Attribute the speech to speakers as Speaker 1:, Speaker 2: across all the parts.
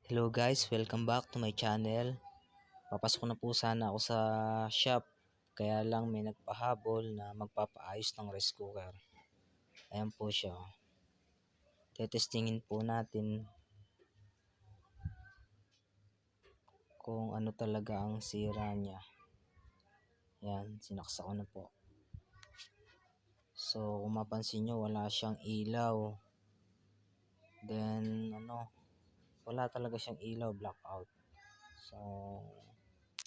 Speaker 1: Hello guys, welcome back to my channel. Papasok na po sana ako sa shop, kaya lang may nagpahabol na magpapaayos ng rice cooker. Ayan po siya. Tetestingin po natin kung ano talaga ang sira niya. Ayan, sinaksak ko na po. So kung mapansin nyo, wala siyang ilaw. Then wala talaga siyang ilaw, blackout. So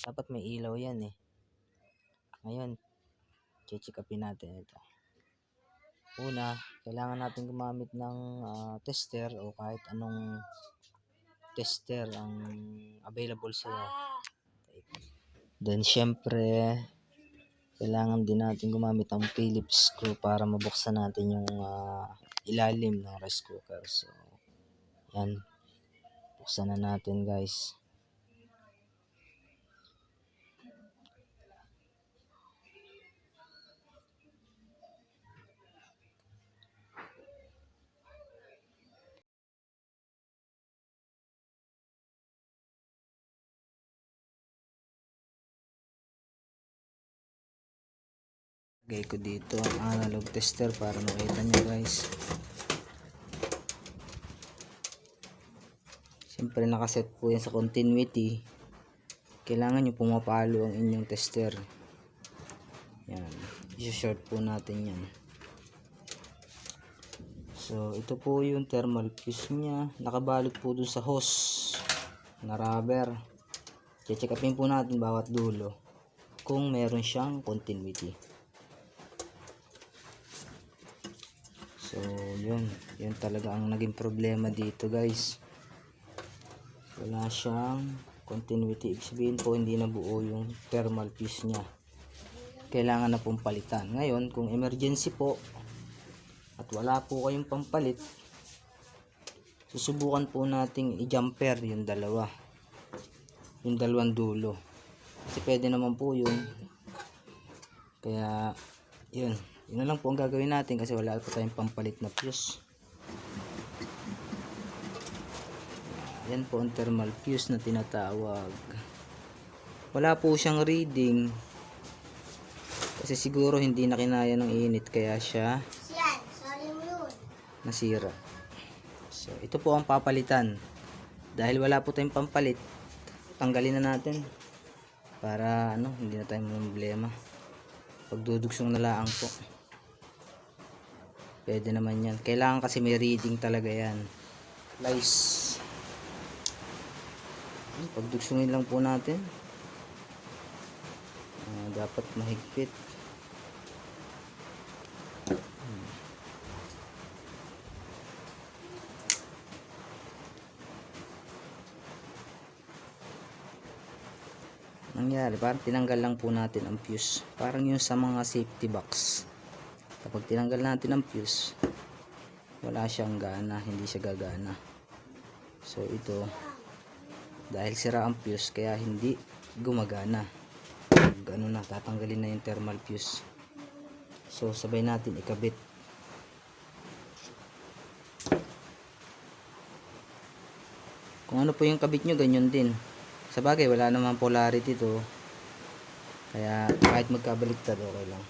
Speaker 1: dapat may ilaw yan eh. Ngayon, check upin natin ito. Una, kailangan natin gumamit ng tester o kahit anong tester ang available sa then syempre kailangan din natin gumamit ng Phillips screw para mabuksan natin yung ilalim ng rice cooker. So yan, buksan na natin guys. Lagay ko dito ang analog tester para makita nyo guys. Siyempre nakaset po yan sa continuity. Kailangan nyo pumapalo ang inyong tester. Yan, i-short po natin yan. So ito po yung thermal fuse nya, nakabalot po dun sa hose na rubber. Check upin po natin bawat dulo kung meron siyang continuity. So yun talaga ang naging problema dito guys. Wala siyang continuity, ibig sabihin po hindi na buo yung thermal fuse nya. Kailangan na pong palitan. Ngayon kung emergency po at wala po kayong pampalit, susubukan po nating i-jumper yung dalawang dulo, kasi pwede naman po yun. Kaya yun na lang po ang gagawin natin kasi wala po tayong pampalit na fuse. Yan po ang thermal fuse na tinatawag. Wala po siyang reading kasi siguro hindi na kinaya ng init kaya siya nasira. So ito po ang papalitan. Dahil wala po tayong pampalit, tanggalin na natin para hindi na tayo problema. Pagdudugsong na lang po, pwede naman yan. Kailangan kasi may reading talaga yan guys. Pagdugsungin lang po natin. Dapat mahigpit. Nangyari, parang tinanggal lang po natin ang fuse. Parang yung sa mga safety box. Kapag tinanggal natin ang fuse, wala siyang gana, hindi siya gagana. So ito, dahil sira ang fuse kaya hindi gumagana. Tatanggalin na yung thermal fuse. So sabay natin ikabit. Kung ano po yung kabit nyo, ganyan din. Sabagay wala naman polarity to, kaya kahit magkabaliktad okay lang.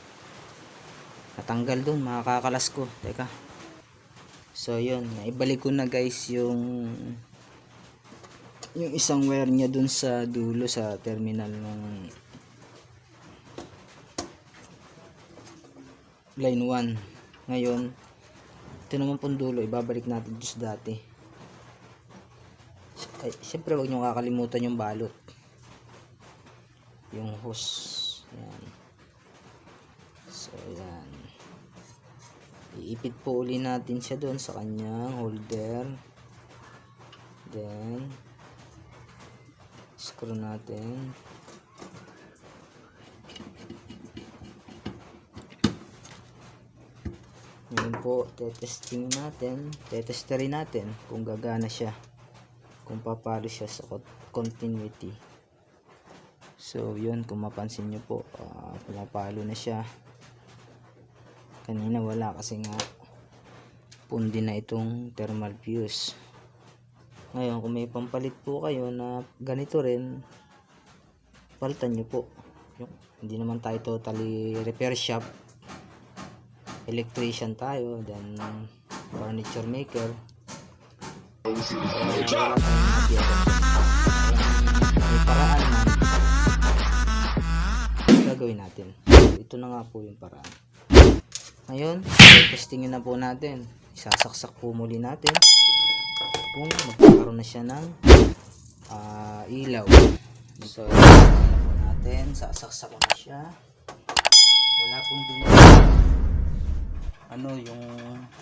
Speaker 1: Natanggal dun, makakakalas ko. Teka. So yun, naibalik ko na guys yung isang wire nya dun sa dulo sa terminal ng line 1. Ngayon ito naman pong dulo, ibabalik natin dun sa dati. Ay, syempre wag nyo kakalimutan yung balot, yung hose. Yan. So yan, iipit po uli natin siya doon sa kanyang holder, then screw natin. Ngayon po tetesterin natin kung gagana siya, kung papalo siya sa continuity. So yun, kung mapansin nyo po, pumapalo na siya. Kanina wala kasi nga pundi na itong thermal fuse. Ngayon, kung may pampalit po kayo na ganito rin, palitan nyo po. Hindi naman tayo totally repair shop. Electrician tayo, then furniture maker. Wala tayong matiyagan. May paraan man, gagawin natin. So, ito na nga po yung paraan. Ngayon, testingin na po natin. Isasaksak po muli natin kung magkakaroon na siya ng ilaw. So, testingin na po natin. Sasaksak ko na siya. Wala pong dumi. Yung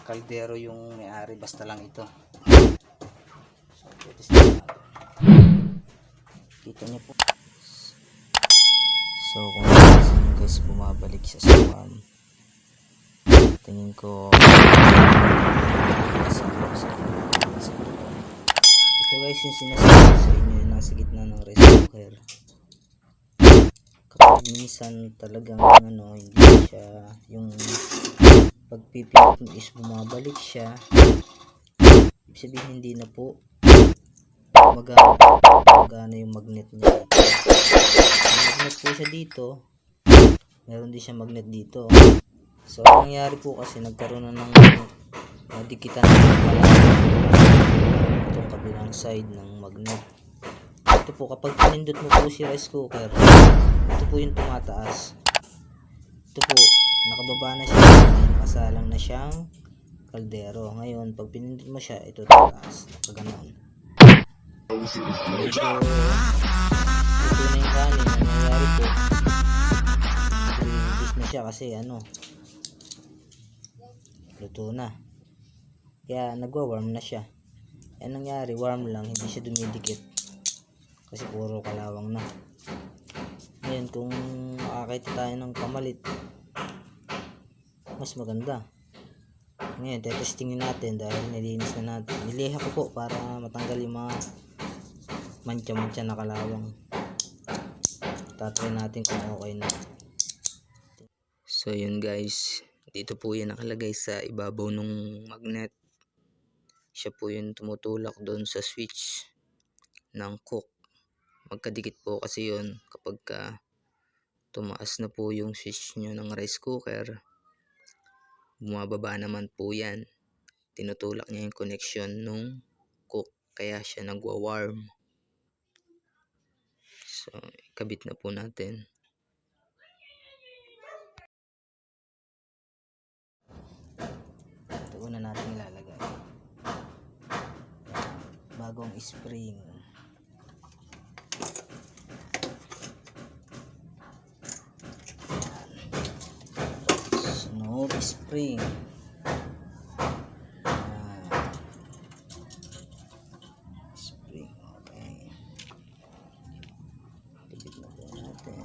Speaker 1: kaldero yung may-ari, basta lang ito. So, testingin natin. Kita niyo po. So, kung napansin nyo guys, bumabalik siya sa warm. Tingin ko ito guys yung sinasabi ko sa inyo, yung nasa gitna ng rice cooker. Kapag minsan talagang hindi siya, yung pagpipindot mo is bumabalik siya, ibig sabihin hindi na po magana yung magnet niya dito. May magnet po siya dito, meron din siya magnet dito. So, ang nangyari po kasi nagkaroon na ng dikitan itong kabilang side ng magnet. Ito po, kapag pinindot mo po si rice cooker, ito po yung tumataas. Ito po, nakababa na siya, nakasalang na siyang kaldero. Ngayon, pag pinindot mo siya, ito tataas, nakaganoon. Medyo ito na yung kanin. Ang nangyari po, nag-reduce na siya kasi luto na. Kaya nagwa-warm na siya. Ang nangyari, warm lang, hindi siya dumidikit. Kasi puro kalawang na. Ngayon, kung makakita tayo ng pamalit, mas maganda. Ngayon, testingin natin dahil nilinis na natin. Niliha ko po para matanggal yung mga mancha-mancha na kalawang. Tatry natin kung okay na. So, yun guys. Dito po yan nakalagay sa ibabaw ng magnet. Siya po yung tumutulak doon sa switch ng cook. Magkadikit po kasi yun kapag tumaas na po yung switch nyo ng rice cooker. Bumababa naman po yan. Tinutulak niya yung connection ng cook. Kaya siya nagwa-warm. So, ikabit na po natin. Una natin ilalagay bagong spring. Snow spring. Spring, okay. Kapit na po natin.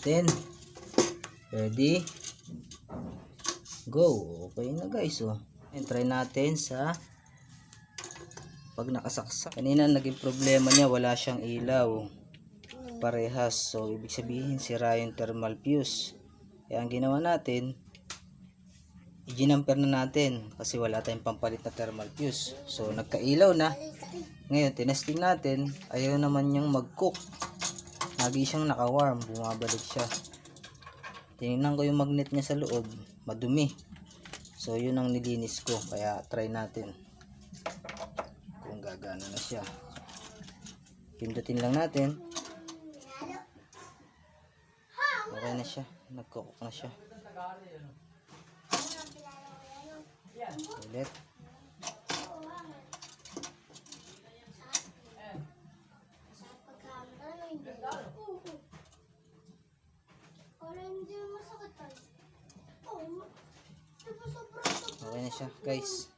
Speaker 1: Natin. Ready? Go. Okay na guys. Try natin sa pag nakasaksak. Kanina naging problema niya, wala siyang ilaw. Parehas. So, ibig sabihin sira yung thermal fuse. Kaya ang ginawa natin, i-ginamper na natin kasi wala tayong pampalit na thermal fuse. So, nagkailaw na. Ngayon, tinesting natin. Ayaw naman niyang mag-cook. Lagi siyang naka-warm, bumabalik siya. Tinignan ko yung magnet niya sa loob, madumi. So yun ang nilinis ko, kaya try natin kung gagana na siya. Pindutin lang natin. Okay na siya, nagkukok na siya. Ulit. Okay na na siya guys.